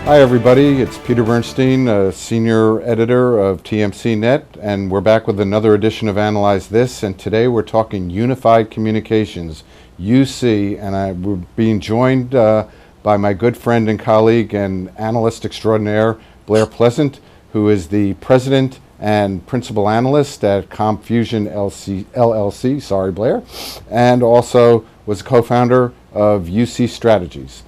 Hi everybody, it's Peter Bernstein, a senior editor of TMC Net, and we're back with another edition of Analyze This, and today we're talking Unified Communications, UC, and we're being joined by my good friend and colleague and analyst extraordinaire, Blair Pleasant, who is the president and principal analyst at CompFusion LLC, sorry Blair, and also was co-founder of UC Strategies.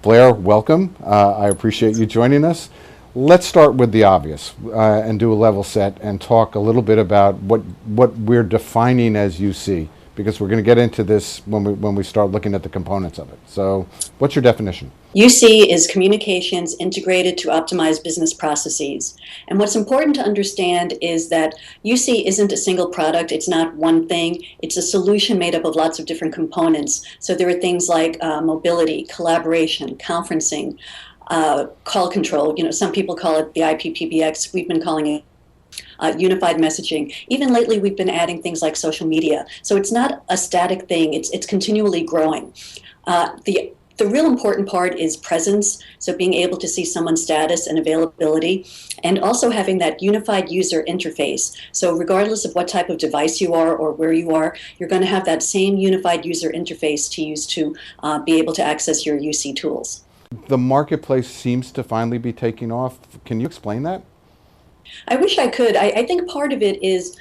Blair, welcome. I appreciate you joining us. Let's start with the obvious and do a level set and talk a little bit about what we're defining as UC, because we're going to get into this when we start looking at the components of it. So what's your definition? UC is communications integrated to optimize business processes. And what's important to understand is that UC isn't a single product. It's not one thing. It's a solution made up of lots of different components. So there are things like mobility, collaboration, conferencing, call control. Some people call it the IPPBX. We've been calling it unified messaging. Even lately, we've been adding things like social media. So it's not a static thing. It's continually growing. The real important part is presence, so being able to see someone's status and availability, and also having that unified user interface. So regardless of what type of device you are or where you are, you're going to have that same unified user interface to use to be able to access your UC tools. The marketplace seems to finally be taking off. Can you explain that? I wish I could. I think part of it is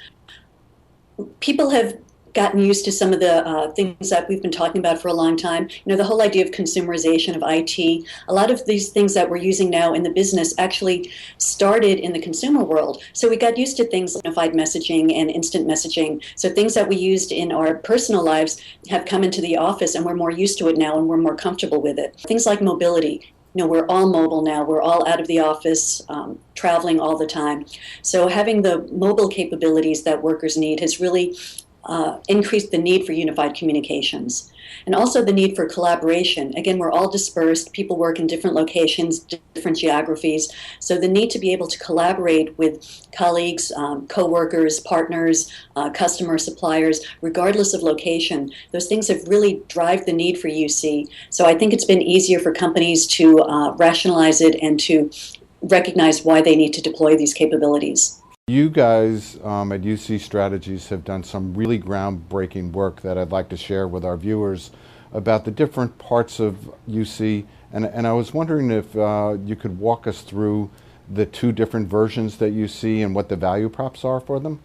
people have gotten used to some of the things that we've been talking about for a long time. The whole idea of consumerization of IT. A lot of these things that we're using now in the business actually started in the consumer world. So we got used to things like unified messaging and instant messaging. So things that we used in our personal lives have come into the office, and we're more used to it now and we're more comfortable with it. Things like mobility. We're all mobile now. We're all out of the office, traveling all the time. So having the mobile capabilities that workers need has really increased the need for unified communications. And also the need for collaboration. Again, we're all dispersed. People work in different locations, different geographies. So the need to be able to collaborate with colleagues, co-workers, partners, customers, suppliers, regardless of location, those things have really driven the need for UC. So I think it's been easier for companies to rationalize it and to recognize why they need to deploy these capabilities. You guys at UC Strategies have done some really groundbreaking work that I'd like to share with our viewers about the different parts of UC, and I was wondering if you could walk us through the two different versions that you see and what the value props are for them.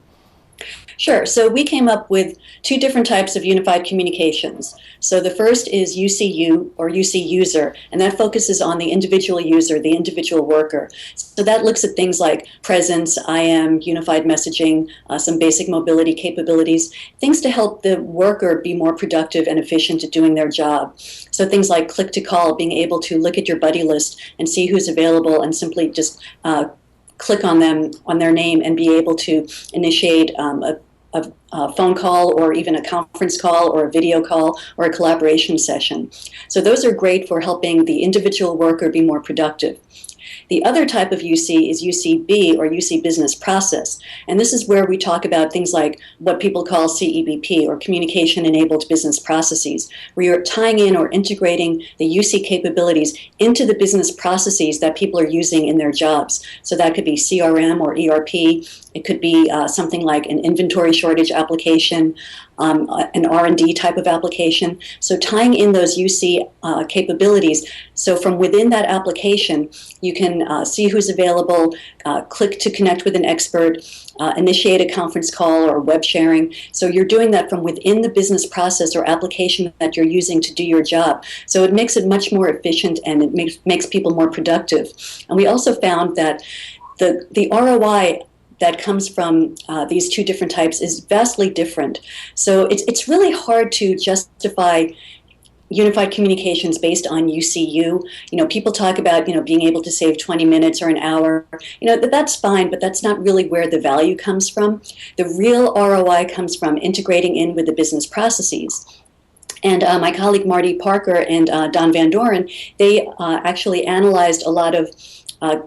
Sure. So we came up with two different types of unified communications. So the first is UCU, or UC user, and that focuses on the individual user, the individual worker. So that looks at things like presence, IM, unified messaging, some basic mobility capabilities, things to help the worker be more productive and efficient at doing their job. So things like click to call, being able to look at your buddy list and see who's available and simply just click on them, on their name, and be able to initiate a phone call or even a conference call or a video call or a collaboration session. So those are great for helping the individual worker be more productive. The other type of UC is UCB, or UC business process. And this is where we talk about things like what people call CEBP, or communication enabled business processes, where you're tying in or integrating the UC capabilities into the business processes that people are using in their jobs. So that could be CRM or ERP. It could be something like an inventory shortage application, an R&D type of application. So tying in those UC capabilities. So from within that application, you can see who's available, click to connect with an expert, initiate a conference call or web sharing. So you're doing that from within the business process or application that you're using to do your job. So it makes it much more efficient, and it makes people more productive. And we also found that the ROI that comes from these two different types is vastly different. So it's really hard to justify unified communications based on UCU. People talk about, being able to save 20 minutes or an hour. That's fine, but that's not really where the value comes from. The real ROI comes from integrating in with the business processes. And my colleague Marty Parker and Don Van Doren, they actually analyzed a lot of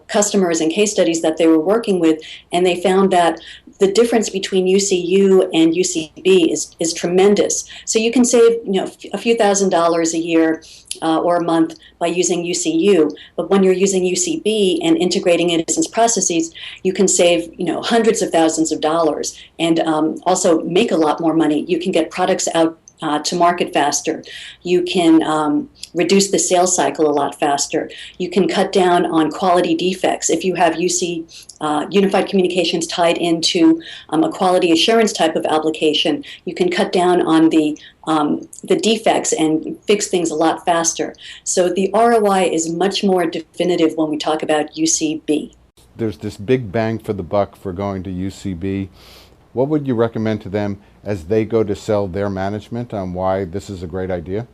customers and case studies that they were working with, and they found that the difference between UCU and UCB is tremendous. So you can save a few $1,000s a year or a month by using UCU, but when you're using UCB and integrating it in business processes, you can save hundreds of thousands of dollars and also make a lot more money. You can get products out to market faster. You can reduce the sales cycle a lot faster. You can cut down on quality defects. If you have Unified Communications tied into a quality assurance type of application, you can cut down on the defects and fix things a lot faster. So the ROI is much more definitive when we talk about UCB. There's this big bang for the buck for going to UCB. What would you recommend to them as they go to sell their management on why this is a great idea?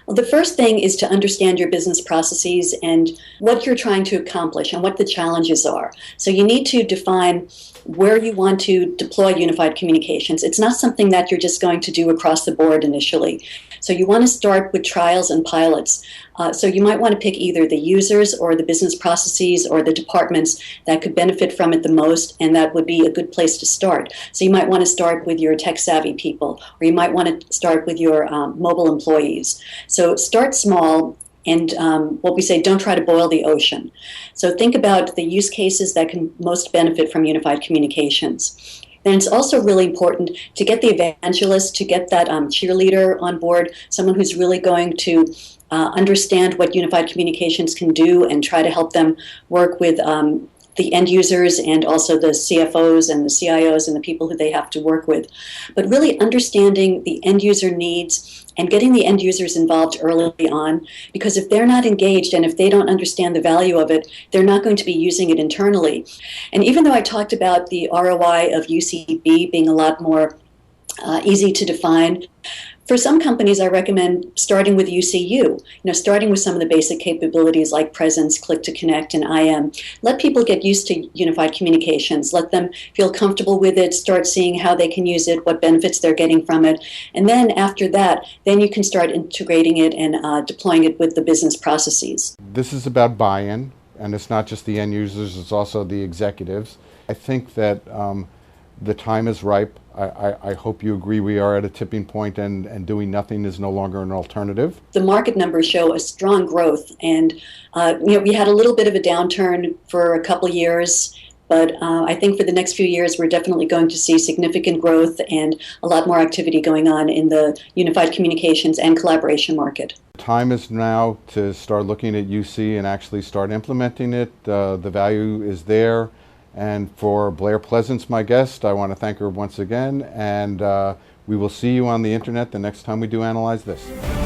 Well, the first thing is to understand your business processes and what you're trying to accomplish and what the challenges are. So you need to define where you want to deploy unified communications. It's not something that you're just going to do across the board initially. So you want to start with trials and pilots. So you might want to pick either the users or the business processes or the departments that could benefit from it the most, and that would be a good place to start. So you might want to start with your tech-savvy people, or you might want to start with your mobile employees. So start small. And what we say, don't try to boil the ocean. So think about the use cases that can most benefit from unified communications. Then it's also really important to get the evangelist, to get that cheerleader on board, someone who's really going to understand what unified communications can do and try to help them work with the end users and also the CFOs and the CIOs and the people who they have to work with. But really understanding the end user needs and getting the end users involved early on, because if they're not engaged and if they don't understand the value of it, they're not going to be using it internally. And even though I talked about the ROI of UCB being a lot more easy to define, for some companies, I recommend starting with UCU, starting with some of the basic capabilities like presence, click to connect, and IM. Let people get used to unified communications. Let them feel comfortable with it, start seeing how they can use it, what benefits they're getting from it. And then after that, then you can start integrating it and deploying it with the business processes. This is about buy-in, and it's not just the end users, it's also the executives. I think that the time is ripe. I hope you agree we are at a tipping point and doing nothing is no longer an alternative. The market numbers show a strong growth, and we had a little bit of a downturn for a couple years, but I think for the next few years we're definitely going to see significant growth and a lot more activity going on in the unified communications and collaboration market. The time is now to start looking at UC and actually start implementing it. The value is there. And for Blair Pleasance, my guest, I want to thank her once again, and we will see you on the internet the next time we do Analyze This.